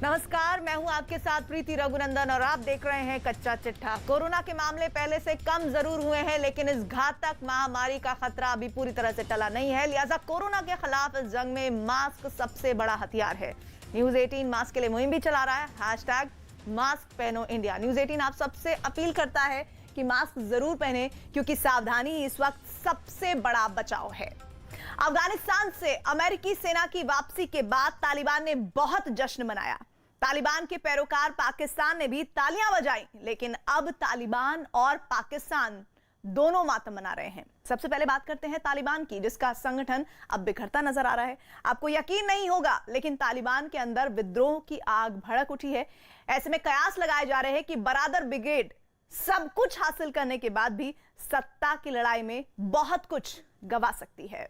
नमस्कार, मैं हूं आपके साथ प्रीति रघुनंदन और आप देख रहे हैं कच्चा चिट्ठा। कोरोना के मामले पहले से कम जरूर हुए हैं, लेकिन इस घातक महामारी का खतरा अभी पूरी तरह से टला नहीं है। लिहाजा कोरोना के खिलाफ इस जंग में मास्क सबसे बड़ा हथियार है। न्यूज 18 मास्क के लिए मुहिम भी चला रहा है, #मास्क पहनो इंडिया। न्यूज 18 आप सबसे अपील करता है कि मास्क जरूर पहने, क्योंकि सावधानी इस वक्त सबसे बड़ा बचाव है। अफगानिस्तान से अमेरिकी सेना की वापसी के बाद तालिबान ने बहुत जश्न मनाया। तालिबान के पैरोकार पाकिस्तान ने भी तालियां बजाई, लेकिन अब तालिबान और पाकिस्तान दोनों मातम मना रहे हैं। सबसे पहले बात करते हैं तालिबान की, जिसका संगठन अब बिखरता नजर आ रहा है। आपको यकीन नहीं होगा, लेकिन तालिबान के अंदर विद्रोह की आग भड़क उठी है। ऐसे में कयास लगाए जा रहे हैं कि बरादर ब्रिगेड सब कुछ हासिल करने के बाद भी सत्ता की लड़ाई में बहुत कुछ गंवा सकती है।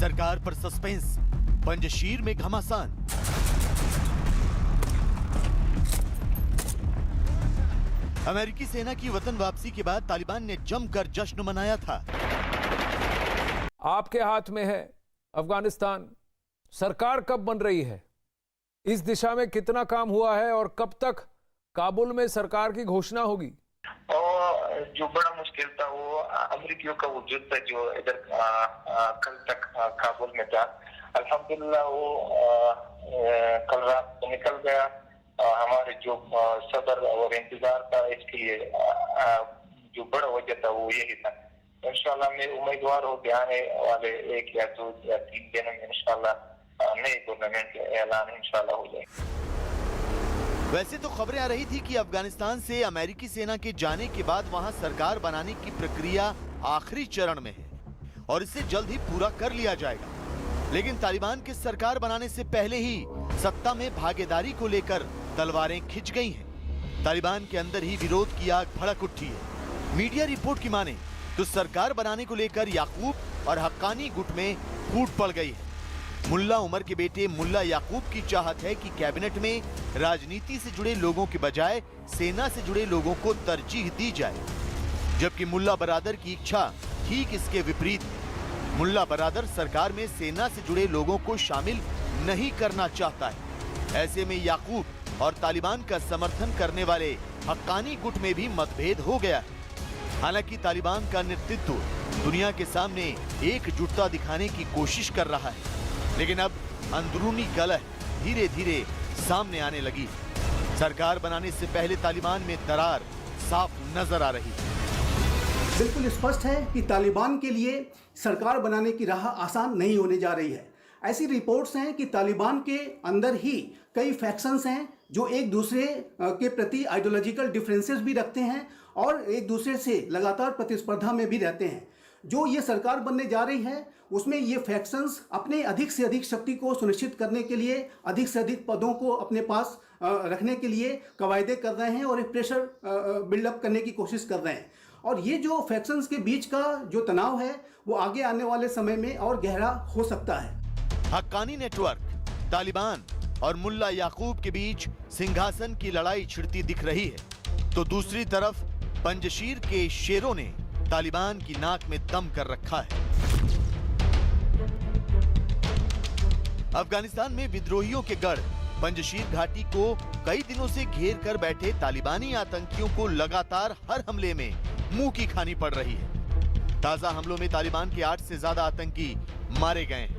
सरकार पर सस्पेंस, पंजशीर में घमासान। अमेरिकी सेना की वतन वापसी के बाद तालिबान ने जमकर जश्न मनाया था। आपके हाथ में है अफगानिस्तान। सरकार कब बन रही है, इस दिशा में कितना काम हुआ है और कब तक काबुल में सरकार की घोषणा होगी? और जो बड़ा मुश्किल था वो अमेरिकियों का वजूद था, जो इधर कल तक काबुल में था। अल्हम्दुलिल्लाह वो कल रात को निकल गया। हमारे जो सब्र और इंतजार था, इसके लिए जो बड़ा वजह था वो यही था। इंशाल्लाह मैं उम्मीदवार हूँ कि आने वाले 1 या 2 या 3 दिनों में इंशाल्लाह नई टूर्नामेंट ऐलान इंशाल्लाह हो जाए। वैसे तो खबरें आ रही थी कि अफगानिस्तान से अमेरिकी सेना के जाने के बाद वहां सरकार बनाने की प्रक्रिया आखिरी चरण में है और इसे जल्द ही पूरा कर लिया जाएगा। लेकिन तालिबान के सरकार बनाने से पहले ही सत्ता में भागीदारी को लेकर तलवारें खिंच गई हैं। तालिबान के अंदर ही विरोध की आग भड़क उठी है। मीडिया रिपोर्ट की माने तो सरकार बनाने को लेकर याकूब और हक्कानी गुट में फूट पड़ गई है। मुल्ला उमर के बेटे मुल्ला याकूब की चाहत है कि कैबिनेट में राजनीति से जुड़े लोगों के बजाय सेना से जुड़े लोगों को तरजीह दी जाए, जबकि मुल्ला बरादर की इच्छा ठीक इसके विपरीत है। मुल्ला बरादर सरकार में सेना से जुड़े लोगों को शामिल नहीं करना चाहता है। ऐसे में याकूब और तालिबान का समर्थन करने वाले हक्कानी गुट में भी मतभेद हो गया है। हालांकि तालिबान का नेतृत्व दुनिया के सामने एकजुटता दिखाने की कोशिश कर रहा है, लेकिन अब अंदरूनी कलह धीरे धीरे सामने आने लगी। सरकार बनाने से पहले तालिबान में दरार साफ नजर आ रही है। बिल्कुल स्पष्ट है कि तालिबान के लिए सरकार बनाने की राह आसान नहीं होने जा रही है। ऐसी रिपोर्ट्स हैं कि तालिबान के अंदर ही कई फैक्शंस हैं जो एक दूसरे के प्रति आइडियोलॉजिकल डिफरेंसेस भी रखते हैं और एक दूसरे से लगातार प्रतिस्पर्धा में भी रहते हैं। जो ये सरकार बनने जा रही है उसमें ये फैक्शंस अपने अधिक से अधिक शक्ति को सुनिश्चित करने के लिए, अधिक से अधिक पदों को अपने पास रखने के लिए कवायदे कर रहे हैं और एक प्रेशर बिल्डअप करने की कोशिश कर रहे हैं। और ये जो फैक्शंस के बीच का जो तनाव है वो आगे आने वाले समय में और गहरा हो सकता है। हक्कानी नेटवर्क, तालिबान और मुल्ला याकूब के बीच सिंहासन की लड़ाई छिड़ती दिख रही है, तो दूसरी तरफ पंजशीर के शेरों ने तालिबान की नाक में दम कर रखा है। अफगानिस्तान में विद्रोहियों के गढ़ पंजशीर घाटी को कई दिनों से घेर कर बैठे तालिबानी आतंकियों को लगातार हर हमले में मुंह की खानी पड़ रही है। ताजा हमलों में तालिबान के 8 से ज्यादा आतंकी मारे गए हैं।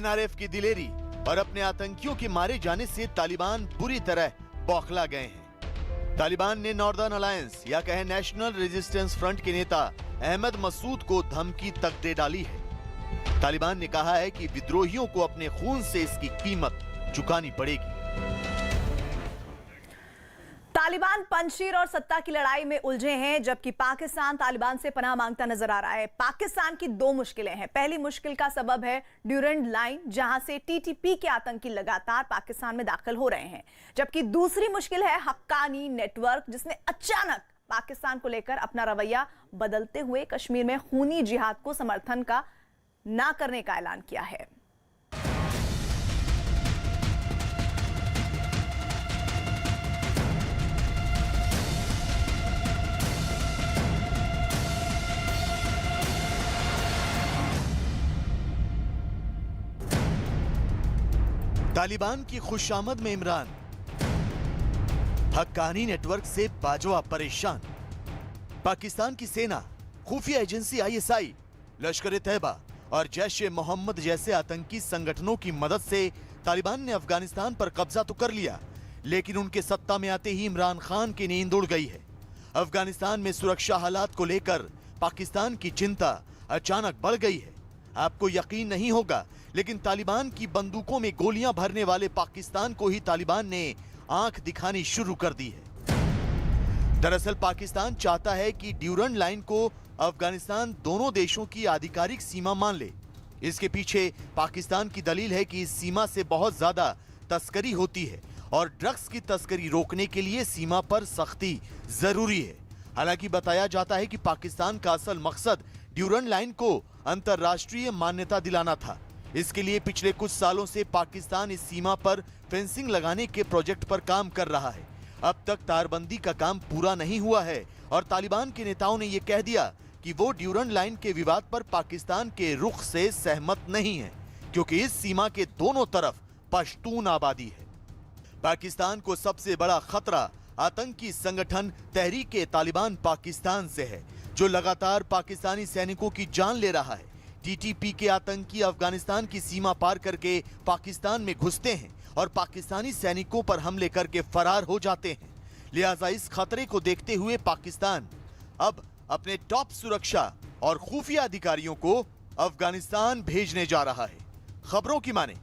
NRF की दिलेरी और अपने आतंकियों के मारे जाने से तालिबान बुरी तरह बौखला गए हैं। तालिबान ने नॉर्दर्न अलायंस या कहे नेशनल रेजिस्टेंस फ्रंट के नेता अहमद मसूद को धमकी तक दे डाली है। तालिबान ने कहा है कि विद्रोहियों को अपने खून से इसकी कीमत चुकानी पड़ेगी। तालिबान पंजशीर और सत्ता की लड़ाई में उलझे हैं, जबकि पाकिस्तान तालिबान से पनाह मांगता नजर आ रहा है। पाकिस्तान की दो मुश्किलें हैं। पहली मुश्किल का सबब है ड्यूरेंट लाइन, जहां से टीटीपी के आतंकी लगातार पाकिस्तान में दाखिल हो रहे हैं, जबकि दूसरी मुश्किल है हक्कानी नेटवर्क, जिसने अचानक पाकिस्तान को लेकर अपना रवैया बदलते हुए कश्मीर में खूनी जिहाद को समर्थन का ना करने का ऐलान किया है। तालिबान की खुशामद में इमरान, हक्कानी नेटवर्क से बाजवा परेशान। पाकिस्तान की सेना, खुफिया एजेंसी आईएसआई, लश्कर तैयबा और जैश ए मोहम्मद जैसे आतंकी संगठनों की मदद से तालिबान ने अफगानिस्तान पर कब्जा तो कर लिया, लेकिन उनके सत्ता में आते ही इमरान खान की नींद उड़ गई है। अफगानिस्तान में सुरक्षा हालात को लेकर पाकिस्तान की चिंता अचानक बढ़ गई है। आपको यकीन नहीं होगा, लेकिन तालिबान की बंदूकों में गोलियां भरने वाले पाकिस्तान को ही तालिबान ने आंख दिखानी शुरू कर दी है। दरअसल पाकिस्तान चाहता है कि ड्यूरेंट लाइन को अफगानिस्तान दोनों देशों की आधिकारिक सीमा मान ले। इसके पीछे पाकिस्तान की दलील है कि इस सीमा से बहुत ज्यादा तस्करी होती है और ड्रग्स की तस्करी रोकने के लिए सीमा पर सख्ती जरूरी है। हालांकि बताया जाता है कि पाकिस्तान का असल मकसद ड्यूरेंट लाइन को अंतर्राष्ट्रीय मान्यता दिलाना था। इसके लिए पिछले कुछ सालों से पाकिस्तान इस सीमा पर फेंसिंग लगाने के प्रोजेक्ट पर काम कर रहा है। अब तक तारबंदी का काम पूरा नहीं हुआ है और तालिबान के नेताओं ने यह कह दिया कि वो ड्यूरेंट लाइन के विवाद पर पाकिस्तान के रुख से सहमत नहीं है, क्योंकि इस सीमा के दोनों तरफ पश्तून आबादी है। पाकिस्तान को सबसे बड़ा खतरा आतंकी संगठन तहरीक-ए-तालिबान पाकिस्तान से है, जो लगातार पाकिस्तानी सैनिकों की जान ले रहा है। टीटीपी के आतंकी अफगानिस्तान की सीमा पार करके पाकिस्तान में घुसते हैं और पाकिस्तानी सैनिकों पर हमले करके फरार हो जाते हैं। लिहाजा इस खतरे को देखते हुए पाकिस्तान अब अपने टॉप सुरक्षा और खुफिया अधिकारियों को अफगानिस्तान भेजने जा रहा है। खबरों की माने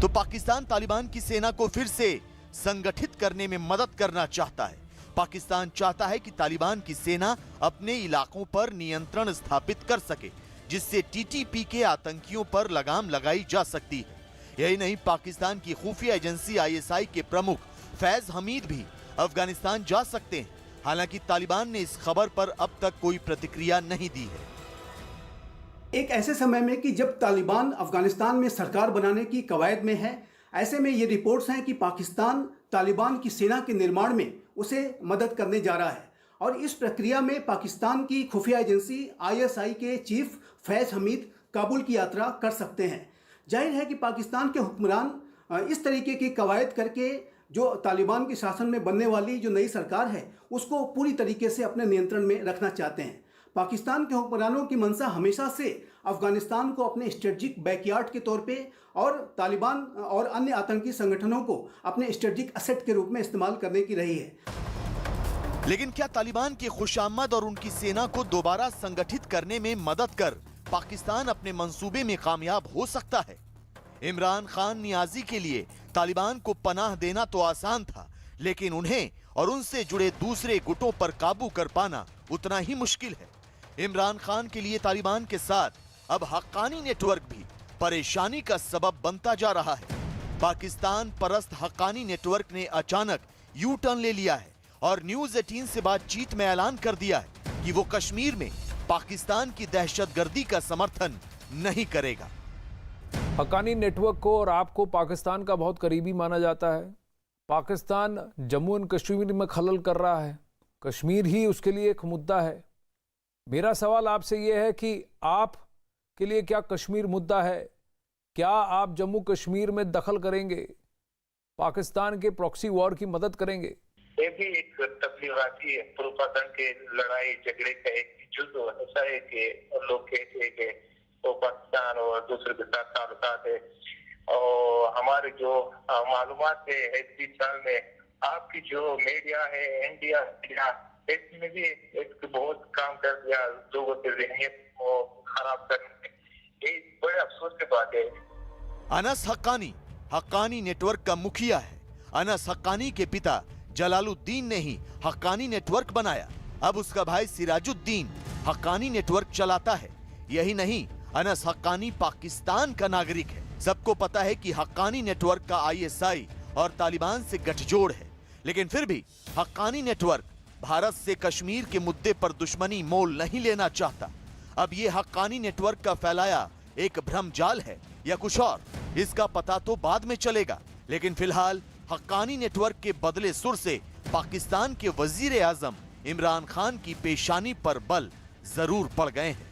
तो पाकिस्तान तालिबान की सेना को फिर से संगठित करने में मदद करना चाहता है। पाकिस्तान चाहता है कि तालिबान की सेना अपने इलाकों पर नियंत्रण स्थापित कर सके, जिससे टीटीपी के आतंकियों पर लगाम लगाई जा सकती है। यही नहीं, पाकिस्तान की खुफिया एजेंसी आईएसआई के प्रमुख फैज हमीद भी अफगानिस्तान जा सकते हैं। हालांकि तालिबान ने इस खबर पर अब तक कोई प्रतिक्रिया नहीं दी है। एक ऐसे समय में कि जब तालिबान अफगानिस्तान में सरकार बनाने की कवायद में है, ऐसे में ये रिपोर्ट्स हैं कि पाकिस्तान तालिबान की सेना के निर्माण में उसे मदद करने जा रहा है और इस प्रक्रिया में पाकिस्तान की खुफिया एजेंसी आईएसआई के चीफ फैज हमीद काबुल की यात्रा कर सकते हैं। जाहिर है कि पाकिस्तान के हुक्मरान इस तरीके की कवायद करके जो तालिबान के शासन में बनने वाली जो नई सरकार है उसको पूरी तरीके से अपने नियंत्रण में रखना चाहते हैं। पाकिस्तान के हुक्मरानों की मंशा हमेशा से अफगानिस्तान को अपने स्ट्रेटजिक बैकयार्ड के तौर पे और तालिबान और अन्य आतंकी संगठनों को अपने स्ट्रेटजिक एसेट के रूप में इस्तेमाल करने की रही है। लेकिन क्या तालिबान की खुशामद और उनकी सेना को दोबारा संगठित करने में मदद कर पाकिस्तान अपने मंसूबे में कामयाब हो सकता है? इमरान खान नियाजी के लिए तालिबान को पनाह देना तो आसान था, लेकिन उन्हें और उनसे जुड़े दूसरे गुटों पर काबू कर पाना उतना ही मुश्किल है। इमरान खान के लिए तालिबान के साथ अब हक्कानी नेटवर्क भी परेशानी का सबब बनता जा रहा है। पाकिस्तान परस्त हक्कानी नेटवर्क ने अचानक यू टर्न ले लिया है और न्यूज 18 से बातचीत में ऐलान कर दिया है कि वो कश्मीर में पाकिस्तान की दहशतगर्दी का समर्थन नहीं करेगा। हक्कानी नेटवर्क को और आपको पाकिस्तान का बहुत करीबी माना जाता है। पाकिस्तान जम्मू एंड कश्मीर में खलल कर रहा है, कश्मीर ही उसके लिए एक मुद्दा है। मेरा सवाल आपसे यह है कि आप के लिए क्या कश्मीर मुद्दा है? क्या आप जम्मू कश्मीर में दखल करेंगे, पाकिस्तान के प्रॉक्सी वॉर की मदद करेंगे? ये भी एक तबलीगाती प्रोपागेंडा के लड़ाई झगड़े का एक जुज़ ऐसा है कि लोग कहते हैं कि तो पाकिस्तान और दूसरे के साथ ताल्लुकात है और हमारे जो मालूमात है इस 20 साल में आपकी जो मीडिया है इंडिया इसमें भी एक बहुत काम कर दिया लोगों की ज़हनियत को खराब करने में। ये बड़े अफसोस की बात है। अनस हक्कानी हक्कानी नेटवर्क का मुखिया है। अनस हक्कानी के पिता जलालुद्दीन ने ही हक्कानी नेटवर्क बनाया। अब उसका भाई सिराजुद्दीन हक्कानी नेटवर्क चलाता है। यही नहीं, अनस हक्कानी पाकिस्तान का नागरिक है। सबको पता है कि हक्कानी नेटवर्क का ISI और तालिबान से गठजोड़ है, लेकिन फिर भी हक्कानी नेटवर्क भारत से कश्मीर के मुद्दे पर दुश्मनी मोल नहीं लेना चाहता। अब ये हक्कानी नेटवर्क का फैलाया एक भ्रमजाल है या कुछ और, इसका पता तो बाद में चलेगा। लेकिन फिलहाल हक्कानी नेटवर्क के बदले सुर से पाकिस्तान के वजीर आजम इमरान खान की पेशानी पर बल जरूर पड़ गए हैं।